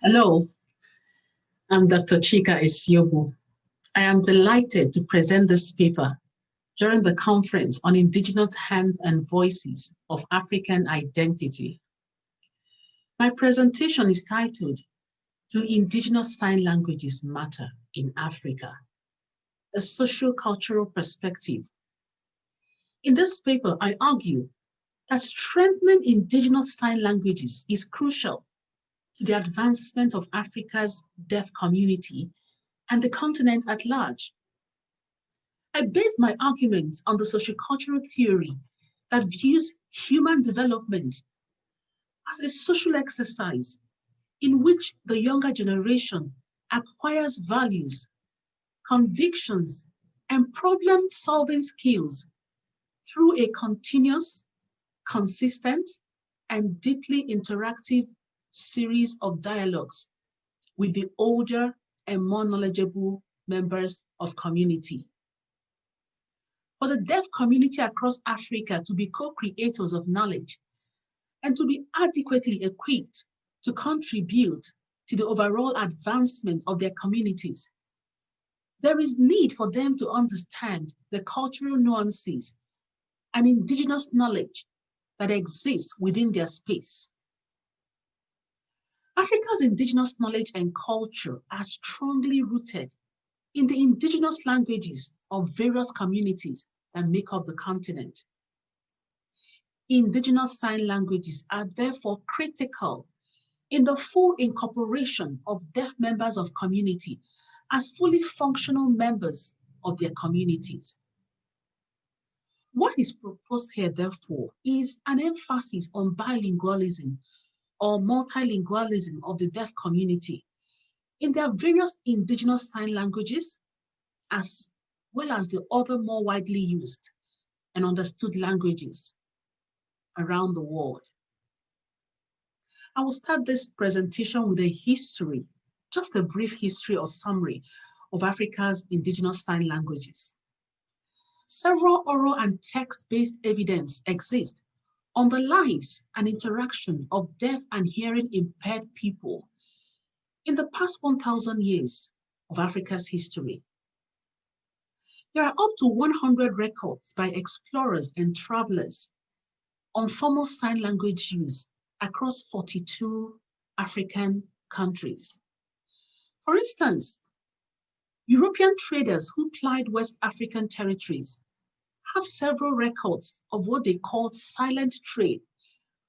Hello, I'm Dr. Chika Esiobu. I am delighted to present this paper during the conference on Indigenous Hands and Voices of African Identity. My presentation is titled, Do Indigenous Sign Languages Matter in Africa? A Socio-Cultural Perspective. In this paper, I argue that strengthening Indigenous sign languages is crucial to the advancement of Africa's deaf community and the continent at large. I base my arguments on the socio-cultural theory that views human development as a social exercise in which the younger generation acquires values, convictions, and problem-solving skills through a continuous, consistent, and deeply interactive series of dialogues with the older and more knowledgeable members of community. For the deaf community across Africa to be co-creators of knowledge and to be adequately equipped to contribute to the overall advancement of their communities, there is need for them to understand the cultural nuances and indigenous knowledge that exists within their space. Africa's indigenous knowledge and culture are strongly rooted in the indigenous languages of various communities that make up the continent. Indigenous sign languages are therefore critical in the full incorporation of deaf members of community as fully functional members of their communities. What is proposed here, therefore, is an emphasis on bilingualism or multilingualism of the deaf community in their various indigenous sign languages, as well as the other more widely used and understood languages around the world. I will start this presentation with a history, just a brief history or summary of Africa's indigenous sign languages. Several oral and text-based evidence exist on the lives and interaction of deaf and hearing impaired people in the past 1,000 years of Africa's history. There are up to 100 records by explorers and travelers on formal sign language use across 42 African countries. For instance, European traders who plied West African territories have several records of what they called silent trade,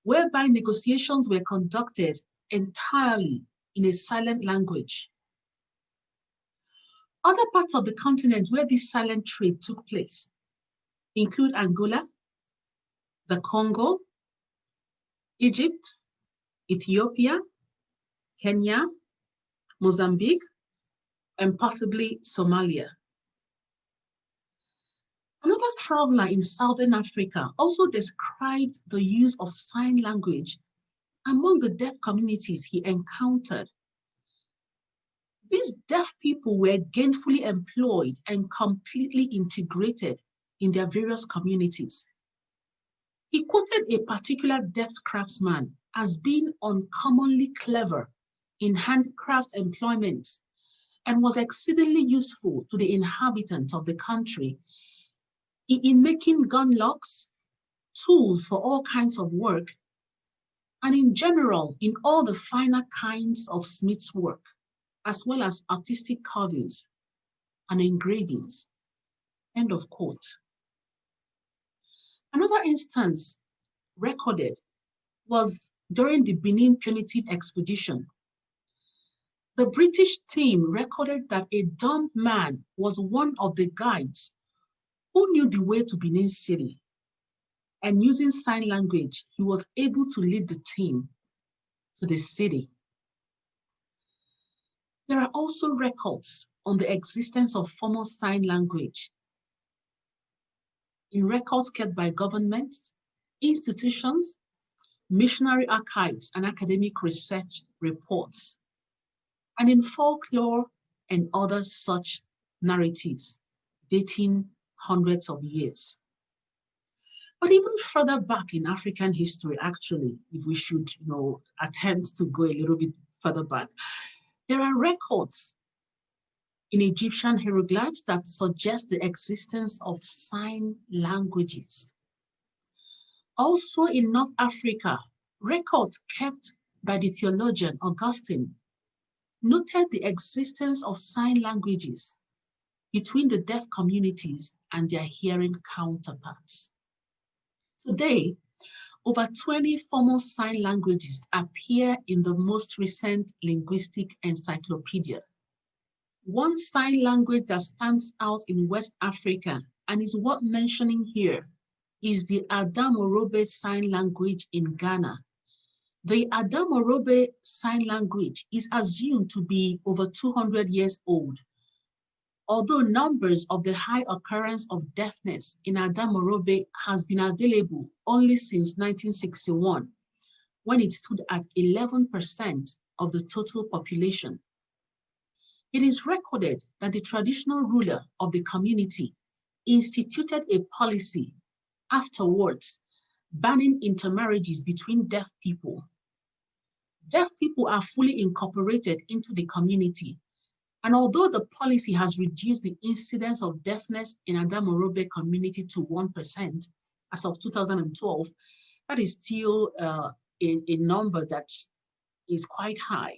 whereby negotiations were conducted entirely in a silent language. Other parts of the continent where this silent trade took place include Angola, the Congo, Egypt, Ethiopia, Kenya, Mozambique, and possibly Somalia. Another traveler in Southern Africa also described the use of sign language among the deaf communities he encountered. These deaf people were gainfully employed and completely integrated in their various communities. He quoted a particular deaf craftsman as being uncommonly clever in handcraft employments and was exceedingly useful to the inhabitants of the country in making gun locks, tools for all kinds of work, and in general, in all the finer kinds of smith's work, as well as artistic carvings and engravings, end of quote. Another instance recorded was during the Benin Punitive Expedition. The British team recorded that a dumb man was one of the guides who knew the way to Benin City, and using sign language, he was able to lead the team to the city. There are also records on the existence of formal sign language in records kept by governments, institutions, missionary archives, and academic research reports, and in folklore and other such narratives dating hundreds of years. But even further back in African history, actually, if we should attempt to go a little bit further back. There are records in Egyptian hieroglyphs that suggest the existence of sign languages. Also in North Africa, records kept by the theologian Augustine noted the existence of sign languages between the deaf communities and their hearing counterparts. Today, over 20 formal sign languages appear in the most recent linguistic encyclopedia. One sign language that stands out in West Africa and is worth mentioning here is the Adamorobe Sign Language in Ghana. The Adamorobe Sign Language is assumed to be over 200 years old, although numbers of the high occurrence of deafness in Adamorobe has been available only since 1961, when it stood at 11% of the total population. It is recorded that the traditional ruler of the community instituted a policy afterwards banning intermarriages between deaf people. Deaf people are fully incorporated into the community, and although the policy has reduced the incidence of deafness in Adamorobe community to 1% as of 2012, that is still a number that is quite high.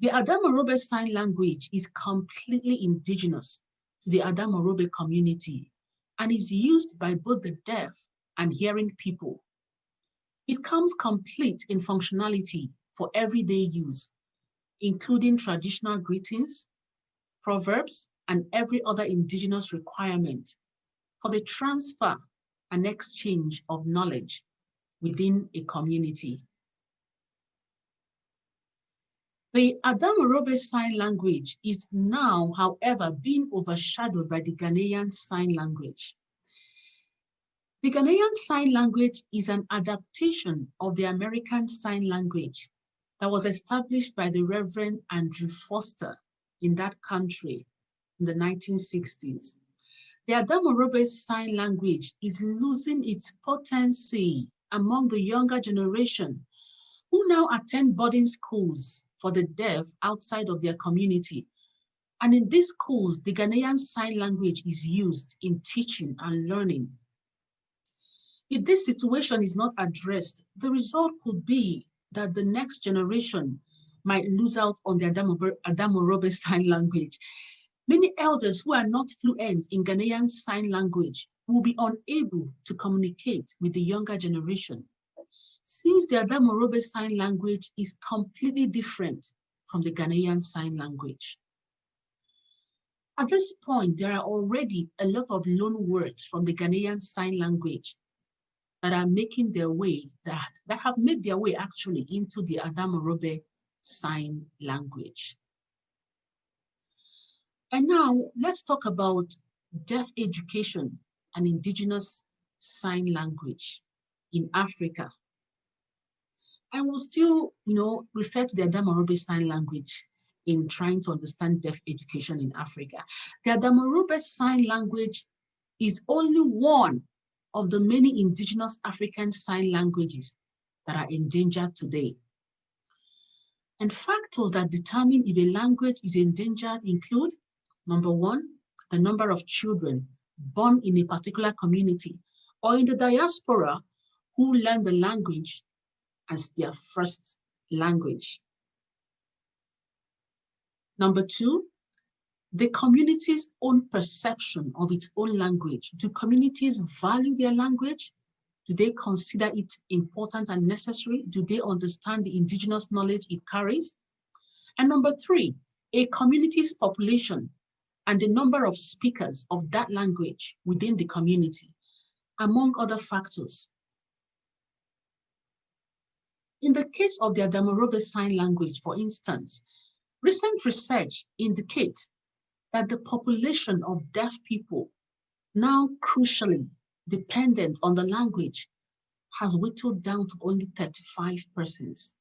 The Adamorobe Sign Language is completely indigenous to the Adamorobe community and is used by both the deaf and hearing people. It comes complete in functionality for everyday use, including traditional greetings, proverbs, and every other indigenous requirement for the transfer and exchange of knowledge within a community. The Adamorobe Sign Language is now, however, being overshadowed by the Ghanaian Sign Language. The Ghanaian Sign Language is an adaptation of the American Sign Language that was established by the Reverend Andrew Foster in that country in the 1960s. The Adamorobe Sign Language is losing its potency among the younger generation who now attend boarding schools for the deaf outside of their community. And in these schools, the Ghanaian Sign Language is used in teaching and learning. If this situation is not addressed, the result could be that the next generation might lose out on the Adamorobe Sign Language. Many elders who are not fluent in Ghanaian Sign Language will be unable to communicate with the younger generation, since the Adamorobe Sign Language is completely different from the Ghanaian Sign Language. At this point, there are already a lot of loan words from the Ghanaian Sign Language that are making their way, that have made their way actually into the Adamorobe Sign Language. And now let's talk about deaf education and indigenous sign language in Africa. And we'll still, refer to the Adamorobe Sign Language in trying to understand deaf education in Africa. The Adamorobe Sign Language is only one of the many indigenous African sign languages that are endangered today. And factors that determine if a language is endangered include, number one, the number of children born in a particular community or in the diaspora who learn the language as their first language. Number two, the community's own perception of its own language. Do communities value their language? Do they consider it important and necessary? Do they understand the indigenous knowledge it carries? And number three, a community's population and the number of speakers of that language within the community, among other factors. In the case of the Adamorobe Sign Language, for instance, recent research indicates that the population of deaf people, now crucially dependent on the language, has whittled down to only 35 persons,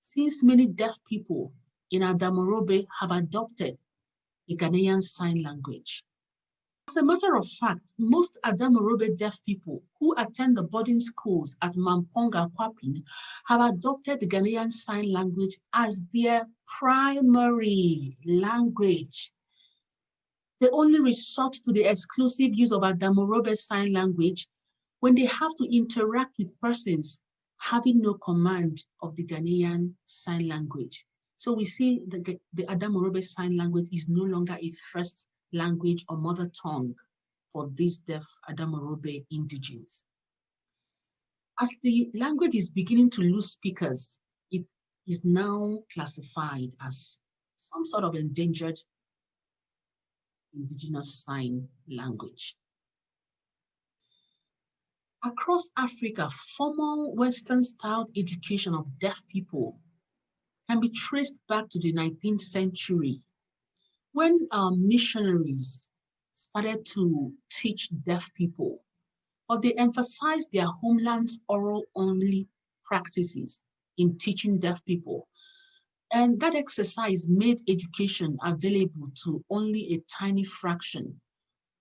since many deaf people in Adamorobe have adopted the Ghanaian Sign Language. As a matter of fact, most Adamorobe deaf people who attend the boarding schools at Mamponga Kwapin have adopted the Ghanaian Sign Language as their primary language. They only resort to the exclusive use of Adamorobe Sign Language when they have to interact with persons having no command of the Ghanaian Sign Language. So we see the Adamorobe Sign Language is no longer a first language or mother tongue for these deaf Adamorobe indigenes. As the language is beginning to lose speakers, it is now classified as some sort of endangered indigenous sign language. Across Africa, formal Western-styled education of deaf people can be traced back to the 19th century when missionaries started to teach deaf people, but they emphasized their homeland's oral-only practices in teaching deaf people. And that exercise made education available to only a tiny fraction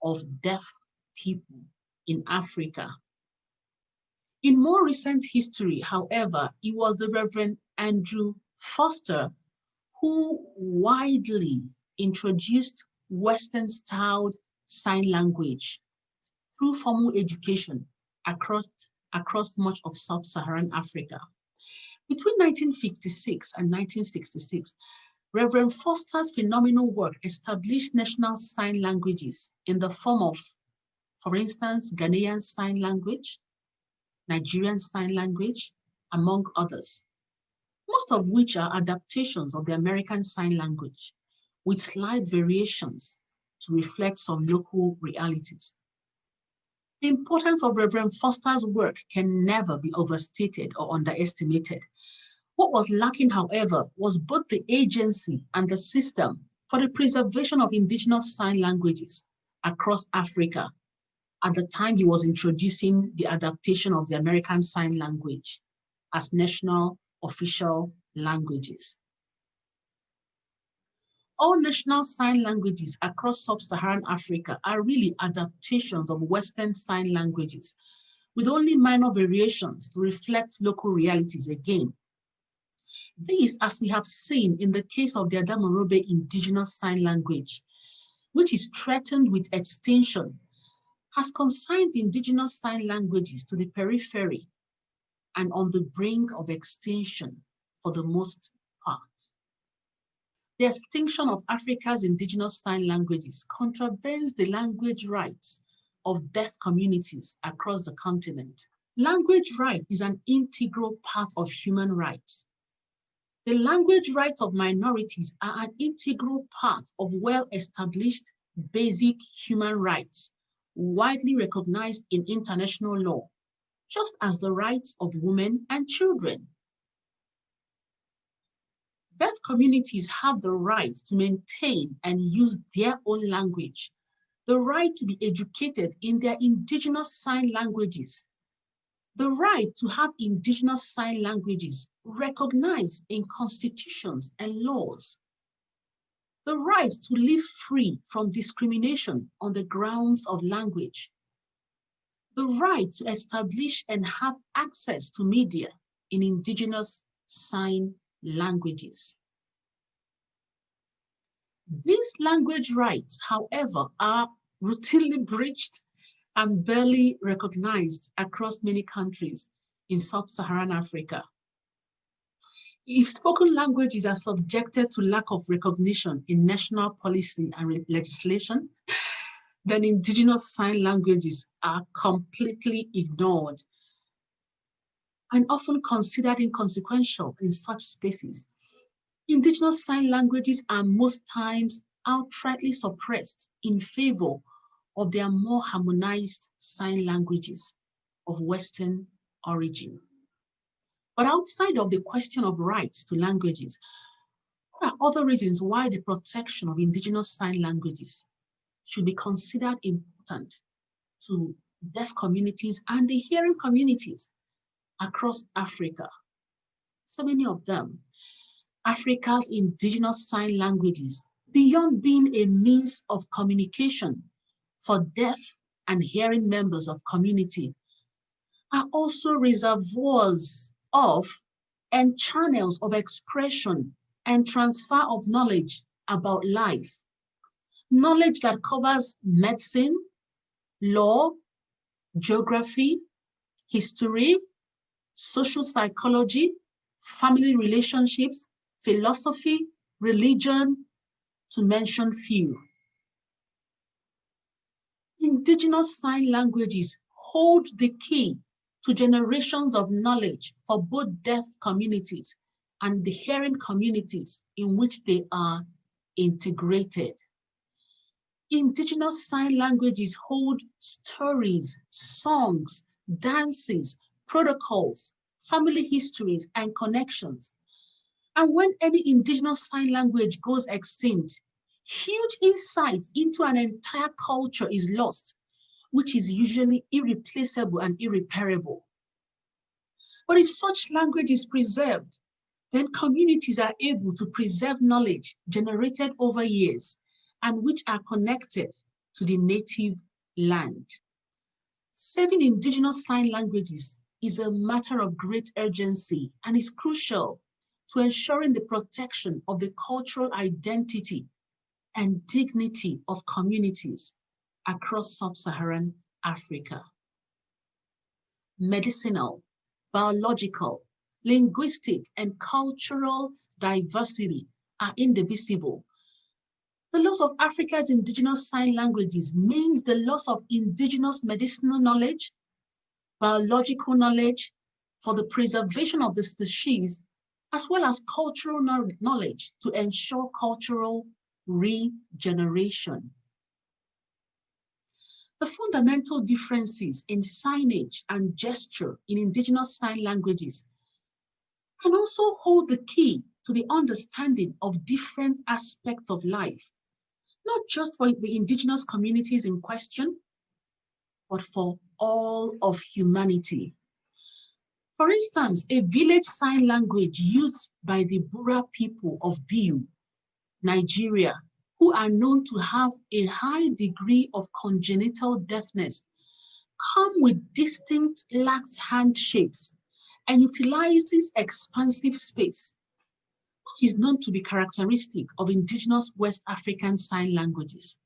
of deaf people in Africa. In more recent history, however, it was the Reverend Andrew Foster who widely introduced Western-styled sign language through formal education across much of sub-Saharan Africa. Between 1956 and 1966, Reverend Foster's phenomenal work established national sign languages in the form of, for instance, Ghanaian Sign Language, Nigerian Sign Language, among others, most of which are adaptations of the American Sign Language with slight variations to reflect some local realities. The importance of Reverend Foster's work can never be overstated or underestimated. What was lacking, however, was both the agency and the system for the preservation of indigenous sign languages across Africa at the time he was introducing the adaptation of the American Sign Language as national official languages. All national sign languages across sub-Saharan Africa are really adaptations of Western sign languages with only minor variations to reflect local realities again. This, as we have seen in the case of the Adamorobe Indigenous Sign Language, which is threatened with extinction, has consigned indigenous sign languages to the periphery and on the brink of extinction for the most part. The extinction of Africa's indigenous sign languages contravenes the language rights of deaf communities across the continent. Language right is an integral part of human rights. The language rights of minorities are an integral part of well-established basic human rights, widely recognized in international law, just as the rights of women and children. Deaf communities have the right to maintain and use their own language, the right to be educated in their indigenous sign languages, the right to have indigenous sign languages recognized in constitutions and laws, the right to live free from discrimination on the grounds of language, the right to establish and have access to media in indigenous sign languages. These language rights, however, are routinely breached and barely recognized across many countries in sub-Saharan Africa. If spoken languages are subjected to lack of recognition in national policy and legislation, then indigenous sign languages are completely ignored and often considered inconsequential in such spaces. Indigenous sign languages are most times outrightly suppressed in favor of their more harmonized sign languages of Western origin. But outside of the question of rights to languages, what are other reasons why the protection of indigenous sign languages should be considered important to deaf communities and the hearing communities across Africa? So many of them. Africa's indigenous sign languages, beyond being a means of communication for deaf and hearing members of community are also reservoirs of and channels of expression and transfer of knowledge about life. Knowledge that covers medicine, law, geography, history, social psychology, family relationships, philosophy, religion, to mention few. Indigenous sign languages hold the key to generations of knowledge for both deaf communities and the hearing communities in which they are integrated. Indigenous sign languages hold stories, songs, dances, protocols, family histories, and connections. And when any indigenous sign language goes extinct, huge insights into an entire culture is lost, which is usually irreplaceable and irreparable. But if such language is preserved, then communities are able to preserve knowledge generated over years and which are connected to the native land. Saving indigenous sign languages is a matter of great urgency and is crucial to ensuring the protection of the cultural identity and dignity of communities across sub-Saharan Africa. Medicinal, biological, linguistic, and cultural diversity are indivisible. The loss of Africa's indigenous sign languages means the loss of indigenous medicinal knowledge, biological knowledge for the preservation of the species, as well as cultural knowledge to ensure cultural regeneration. The fundamental differences in signage and gesture in indigenous sign languages can also hold the key to the understanding of different aspects of life, not just for the indigenous communities in question, but for all of humanity. For instance, a village sign language used by the Bura people of Biu, Nigeria, who are known to have a high degree of congenital deafness, come with distinct lax hand shapes and utilizes expansive space, which is known to be characteristic of indigenous West African sign languages.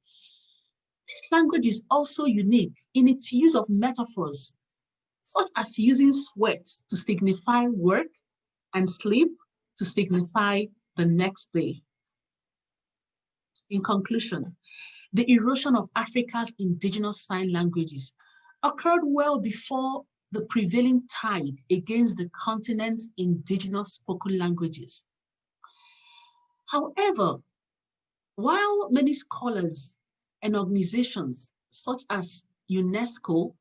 This language is also unique in its use of metaphors, such as using sweat to signify work and sleep to signify the next day. In conclusion, the erosion of Africa's indigenous sign languages occurred well before the prevailing tide against the continent's indigenous spoken languages. However, while many scholars and organizations such as UNESCO,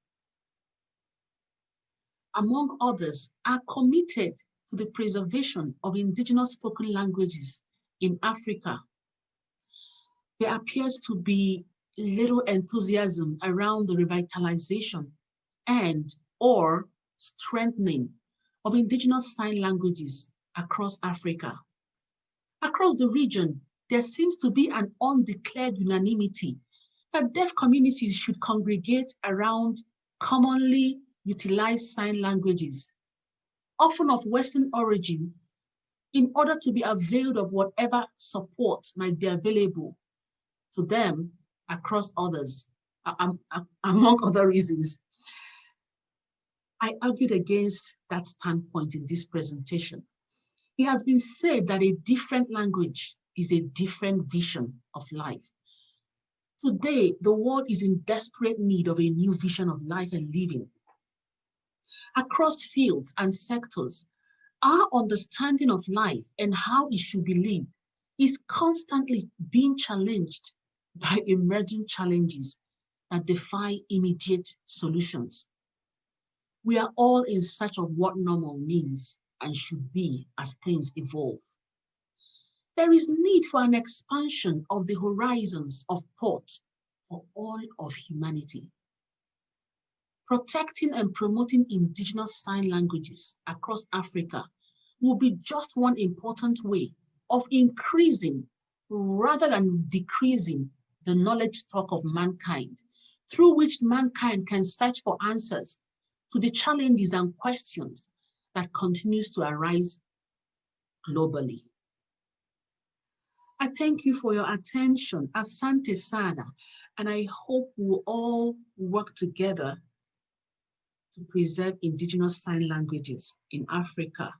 among others, are committed to the preservation of indigenous spoken languages in Africa, there appears to be little enthusiasm around the revitalization and or strengthening of indigenous sign languages across Africa. Across the region, there seems to be an undeclared unanimity that deaf communities should congregate around commonly utilized sign languages, often of Western origin, in order to be availed of whatever support might be available to them across others, among other reasons. I argued against that standpoint in this presentation. It has been said that a different language is a different vision of life. Today, the world is in desperate need of a new vision of life and living. Across fields and sectors, our understanding of life and how it should be lived is constantly being challenged by emerging challenges that defy immediate solutions. We are all in search of what normal means and should be as things evolve. There is need for an expansion of the horizons of thought for all of humanity. Protecting and promoting indigenous sign languages across Africa will be just one important way of increasing rather than decreasing the knowledge stock of mankind, through which mankind can search for answers to the challenges and questions that continues to arise globally. I thank you for your attention. Asante sana, and I hope we'll all work together to preserve indigenous sign languages in Africa